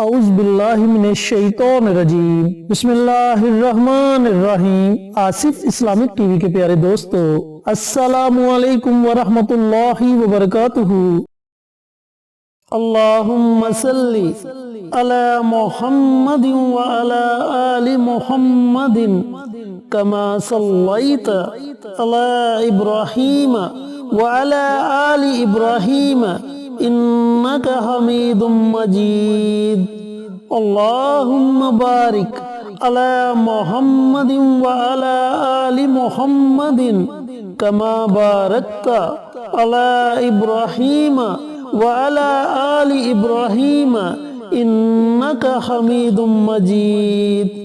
اعوذ باللہ من الشیطان الرجیم بسم اللہ الرحمن الرحیم۔ آصف اسلامک ٹی وی کے پیارے دوستو، السلام علیکم ورحمۃ اللہ وبرکاتہ۔ اللہم صلی علی محمد وعلی آل محمد کما صلیت علی ابراہیم وعلی آل ابراہیم انک حمید مجید۔ اللہم بارک علی محمد وعلی آل محمد کما بارکت علی ابراہیم وعلی آل ابراہیم انک حمید مجید۔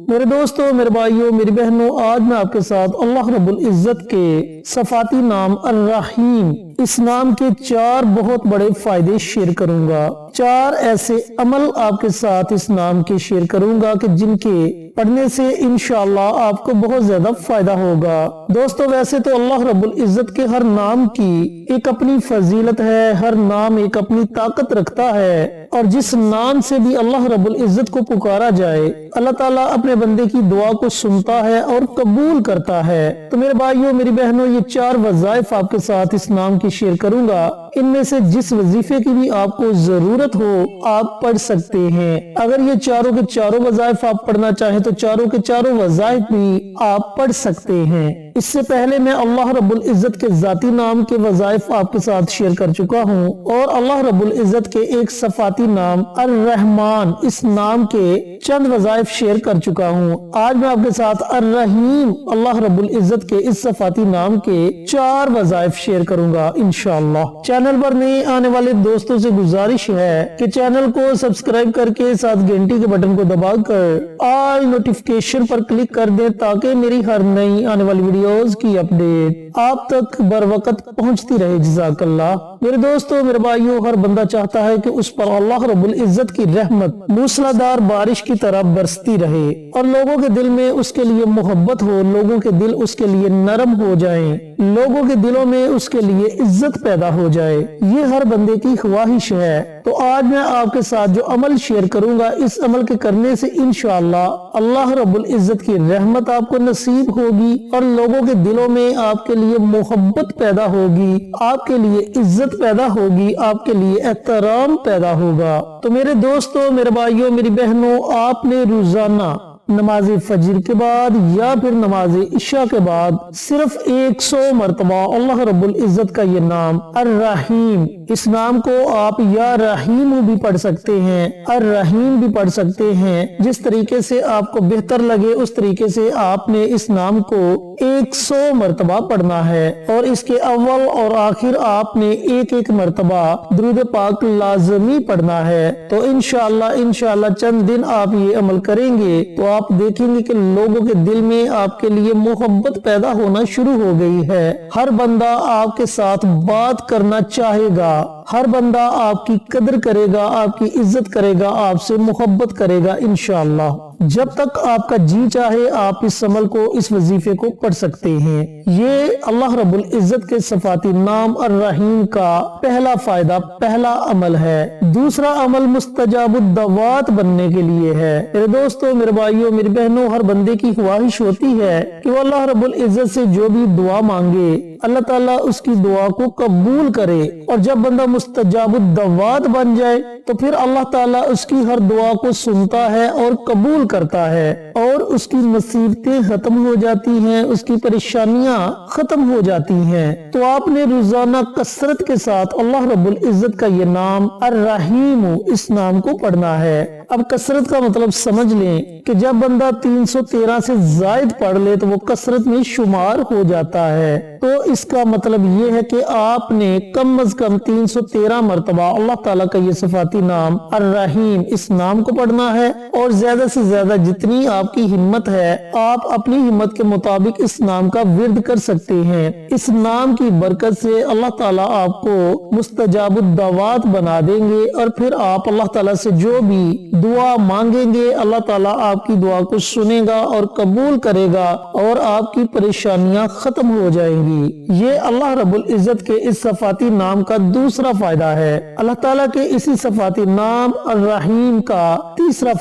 میرے دوستو، میرے بھائیوں، میری بہنوں، آج میں آپ کے ساتھ اللہ رب العزت کے صفاتی نام الرحیم، اس نام کے 4 بہت بڑے فائدے شیئر کروں گا۔ 4 ایسے عمل آپ کے ساتھ اس نام کے شیئر کروں گا کہ جن کے پڑھنے سے انشاءاللہ آپ کو بہت زیادہ فائدہ ہوگا۔ دوستو، ویسے تو اللہ رب العزت کے ہر نام کی ایک اپنی فضیلت ہے، ہر نام ایک اپنی طاقت رکھتا ہے، اور جس نام سے بھی اللہ رب العزت کو پکارا جائے، اللہ تعالیٰ اپنے بندے کی دعا کو سنتا ہے اور قبول کرتا ہے۔ تو میرے بھائیوں، میری بہنوں، یہ 4 وظائف آپ کے ساتھ اس نام کی شیئر کروں گا۔ ان میں سے جس وظیفے کی بھی آپ کو ضرورت ہو آپ پڑھ سکتے ہیں۔ اگر یہ چاروں کے چاروں وظائف آپ پڑھنا چاہیں تو چاروں کے چاروں وظائف بھی آپ پڑھ سکتے ہیں۔ اس سے پہلے میں اللہ رب العزت کے ذاتی نام کے وظائف آپ کے ساتھ شیئر کر چکا ہوں، اور اللہ رب العزت کے ایک صفاتی نام الرحمن، اس نام کے چند وظائف شیئر کر چکا ہوں۔ آج میں آپ کے ساتھ الرحیم، اللہ رب العزت کے اس صفاتی نام کے 4 وظائف شیئر کروں گا انشاءاللہ۔ چینل پر نئے آنے والے دوستوں سے گزارش ہے کہ چینل کو سبسکرائب کر کے ساتھ گھنٹی کے بٹن کو دبا کر آل نوٹیفیکیشن پر کلک کر دیں تاکہ میری ہر نئی آنے والی ویڈیوز کی اپڈیٹ آپ تک بر وقت پہنچتی رہے۔ جزاک اللہ۔ میرے دوستوں، میرے بھائیوں، ہر بندہ چاہتا ہے کہ اس پر اللہ رب العزت کی رحمت موسلادھار بارش کی طرح برستی رہے اور لوگوں کے دل میں اس کے لیے محبت ہو، لوگوں کے دل اس کے لیے نرم ہو جائیں، لوگوں کے دلوں میں اس کے لیے عزت پیدا ہو جائے۔ یہ ہر بندے کی خواہش ہے۔ تو آج میں آپ کے ساتھ جو عمل شیئر کروں گا، اس عمل کے کرنے سے انشاءاللہ اللہ رب العزت کی رحمت آپ کو نصیب ہوگی اور لوگوں کے دلوں میں آپ کے لیے محبت پیدا ہوگی، آپ کے لیے عزت پیدا ہوگی، آپ کے لیے احترام پیدا ہوگا۔ تو میرے دوستوں، میرے بھائیوں، میری بہنوں، آپ نے روزانہ نماز فجر کے بعد یا پھر نماز عشاء کے بعد صرف 100 مرتبہ اللہ رب العزت کا یہ نام الرحیم، اس نام کو آپ یا رحیم بھی پڑھ سکتے ہیں، الرحیم بھی پڑھ سکتے ہیں۔ جس طریقے سے آپ کو بہتر لگے اس طریقے سے آپ نے اس نام کو 100 مرتبہ پڑھنا ہے، اور اس کے اول اور آخر آپ نے ایک مرتبہ درود پاک لازمی پڑھنا ہے۔ تو انشاءاللہ چند دن آپ یہ عمل کریں گے تو آپ دیکھیں گے کہ لوگوں کے دل میں آپ کے لیے محبت پیدا ہونا شروع ہو گئی ہے۔ ہر بندہ آپ کے ساتھ بات کرنا چاہے گا، ہر بندہ آپ کی قدر کرے گا، آپ کی عزت کرے گا، آپ سے محبت کرے گا انشاءاللہ۔ جب تک آپ کا جی چاہے آپ اس عمل کو، اس وظیفے کو پڑھ سکتے ہیں۔ یہ اللہ رب العزت کے صفاتی نام الرحیم کا پہلا فائدہ، پہلا عمل ہے۔ دوسرا عمل مستجاب الدعوات بننے کے لیے ہے۔ میرے دوستوں، میرے بھائیوں، میری بہنوں، ہر بندے کی خواہش ہوتی ہے کہ وہ اللہ رب العزت سے جو بھی دعا مانگے اللہ تعالیٰ اس کی دعا کو قبول کرے، اور جب بندہ مستجاب الدعوات بن جائے تو پھر اللہ تعالیٰ اس کی ہر دعا کو سنتا ہے اور قبول کرتا ہے، اور اس کی مصیبتیں ختم ہو جاتی ہیں، اس کی پریشانیاں ختم ہو جاتی ہیں۔ تو آپ نے روزانہ کثرت کے ساتھ اللہ رب العزت کا یہ نام الرحیم، اس نام کو پڑھنا ہے۔ اب کثرت کا مطلب سمجھ لیں کہ جب بندہ 313 سے زائد پڑھ لے تو وہ کثرت میں شمار ہو جاتا ہے۔ تو اس کا مطلب یہ ہے کہ آپ نے کم از کم 313 مرتبہ اللہ تعالیٰ کا یہ صفاتی نام الرحیم، اس نام کو پڑھنا ہے، اور زیادہ سے زیادہ جتنی آپ کی ہمت ہے آپ اپنی ہمت کے مطابق اس نام کا ورد کر سکتے ہیں۔ اس نام کی برکت سے اللہ تعالیٰ آپ کو مستجاب الدعوات بنا دیں گے، اور پھر آپ اللہ تعالیٰ سے جو بھی دعا مانگیں گے اللہ تعالیٰ آپ کی دعا کو سنے گا اور قبول کرے گا اور آپ کی پریشانیاں ختم ہو جائیں گی۔ یہ اللہ رب العزت کے اس صفاتی نام کا دوسرا فائدہ ہے۔ اللہ تعالیٰ کے اسی صفاتی نام الرحیم کا تیسرا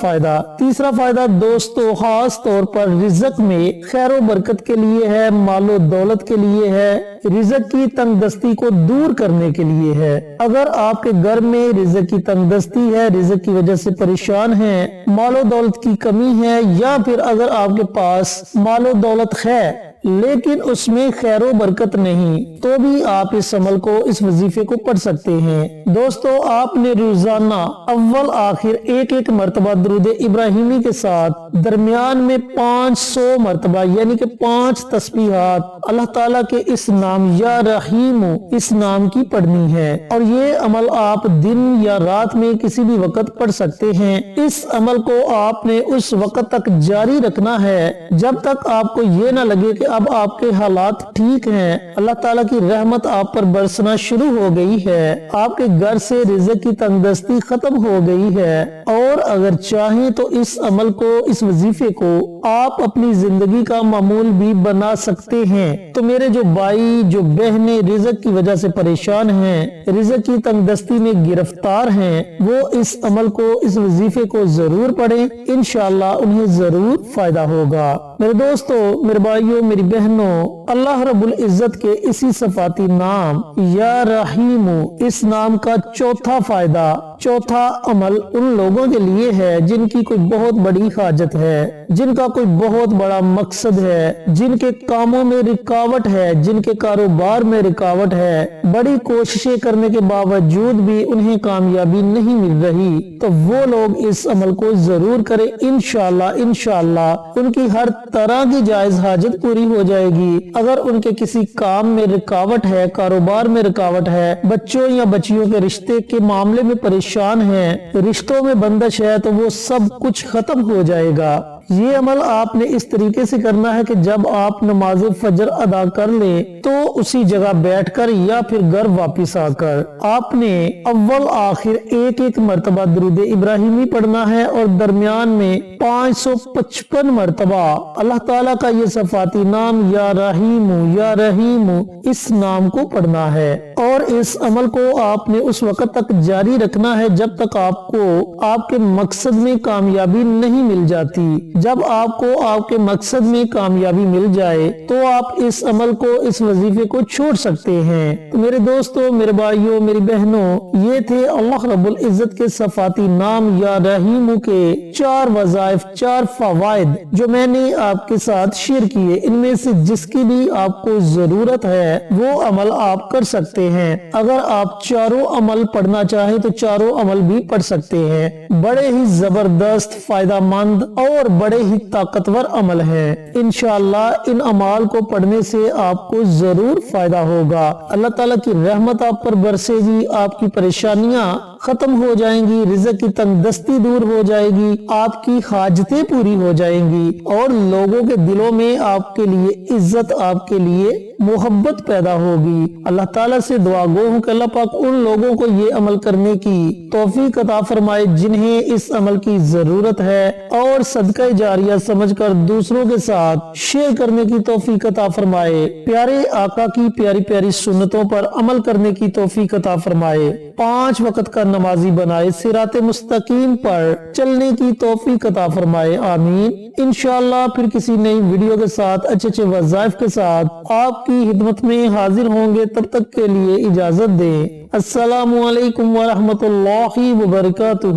فائدہ دوستو خاص طور پر رزق میں خیر و برکت کے لیے ہے، مال و دولت کے لیے ہے، رزق کی تنگ دستی کو دور کرنے کے لیے ہے۔ اگر آپ کے گھر میں رزق کی تنگ دستی ہے، رزق کی وجہ سے پریشان ہیں، مال و دولت کی کمی ہے، یا پھر اگر آپ کے پاس مال و دولت ہے لیکن اس میں خیر و برکت نہیں، تو بھی آپ اس عمل کو، اس وظیفے کو پڑھ سکتے ہیں۔ دوستو آپ نے روزانہ اول آخر ایک مرتبہ درود ابراہیمی کے ساتھ درمیان میں 500 مرتبہ یعنی کہ 5 تسبیحات اللہ تعالیٰ کے اس نام یا رحیم اس نام کی پڑھنی ہے، اور یہ عمل آپ دن یا رات میں کسی بھی وقت پڑھ سکتے ہیں۔ اس عمل کو آپ نے اس وقت تک جاری رکھنا ہے جب تک آپ کو یہ نہ لگے کہ اب آپ کے حالات ٹھیک ہیں، اللہ تعالیٰ کی رحمت آپ پر برسنا شروع ہو گئی ہے، آپ کے گھر سے رزق کی تنگ دستی ختم ہو گئی ہے، اور اگر چاہیں تو اس عمل کو، اس وظیفے کو آپ اپنی زندگی کا معمول بھی بنا سکتے ہیں۔ تو میرے جو بھائی، جو بہنیں رزق کی وجہ سے پریشان ہیں، رزق کی تنگ دستی میں گرفتار ہیں، وہ اس عمل کو، اس وظیفے کو ضرور پڑھیں، انشاءاللہ انہیں ضرور فائدہ ہوگا۔ میرے دوستو، میرے بھائیوں، میری بہنوں، اللہ رب العزت کے اسی صفاتی نام یا رحیم اس نام کا چوتھا فائدہ، چوتھا عمل ان لوگوں کے لیے ہے جن کی کوئی بہت بڑی حاجت ہے، جن کا کوئی بہت بڑا مقصد ہے، جن کے کاموں میں رکاوٹ ہے، جن کے کاروبار میں رکاوٹ ہے، بڑی کوششیں کرنے کے باوجود بھی انہیں کامیابی نہیں مل رہی، تو وہ لوگ اس عمل کو ضرور کریں، انشاءاللہ ان کی ہر طرح کی جائز حاجت پوری ہو جائے گی۔ اگر ان کے کسی کام میں رکاوٹ ہے، کاروبار میں رکاوٹ ہے، بچوں یا بچیوں کے رشتے کے معاملے میں پریشان ہیں، رشتوں میں بندش ہے، تو وہ سب کچھ ختم ہو جائے گا۔ یہ عمل آپ نے اس طریقے سے کرنا ہے کہ جب آپ نماز فجر ادا کر لیں تو اسی جگہ بیٹھ کر یا پھر گھر واپس آ کر آپ نے اول آخر ایک مرتبہ درود ابراہیمی پڑھنا ہے، اور درمیان میں 555 مرتبہ اللہ تعالیٰ کا یہ صفاتی نام یا رحیم اس نام کو پڑھنا ہے، اور اس عمل کو آپ نے اس وقت تک جاری رکھنا ہے جب تک آپ کو آپ کے مقصد میں کامیابی نہیں مل جاتی۔ جب آپ کو آپ کے مقصد میں کامیابی مل جائے تو آپ اس عمل کو، اس وظیفے کو چھوڑ سکتے ہیں۔ تو میرے دوستو، میرے بھائیوں، میری بہنوں، یہ تھے اللہ رب العزت کے صفاتی نام یا رحیم کے 4 وظائف، 4 فوائد جو میں نے آپ کے ساتھ شیئر کیے۔ ان میں سے جس کی بھی آپ کو ضرورت ہے وہ عمل آپ کر سکتے ہیں۔ اگر آپ چاروں عمل پڑھنا چاہیں تو چاروں عمل بھی پڑھ سکتے ہیں۔ بڑے ہی زبردست، فائدہ مند اور بڑے ہی طاقتور عمل ہیں۔ انشاءاللہ ان اعمال کو پڑھنے سے آپ کو ضرور فائدہ ہوگا۔ اللہ تعالیٰ کی رحمت آپ پر برسے گی، آپ کی پریشانیاں ختم ہو جائیں گی، رزق کی تنگ دستی دور ہو جائے گی، آپ کی حاجتیں پوری ہو جائیں گی، اور لوگوں کے دلوں میں آپ کے لیے عزت، آپ کے لیے محبت پیدا ہوگی۔ اللہ تعالیٰ سے دعا گو ہوں کہ اللہ پاک ان لوگوں کو یہ عمل کرنے کی توفیق عطا فرمائے جنہیں اس عمل کی ضرورت ہے، اور صدقہ جاریہ سمجھ کر دوسروں کے ساتھ شیئر کرنے کی توفیق عطا فرمائے، پیارے آقا کی پیاری پیاری سنتوں پر عمل کرنے کی توفیق عطا فرمائے، 5 وقت کا نمازی بنائے، صراط مستقیم پر چلنے کی توفیق عطا فرمائے، آمین۔ انشاءاللہ پھر کسی نئی ویڈیو کے ساتھ، اچھے وظائف کے ساتھ آپ کی خدمت میں حاضر ہوں گے۔ تب تک کے لیے اجازت دیں۔ السلام علیکم ورحمۃ اللہ وبرکاتہ۔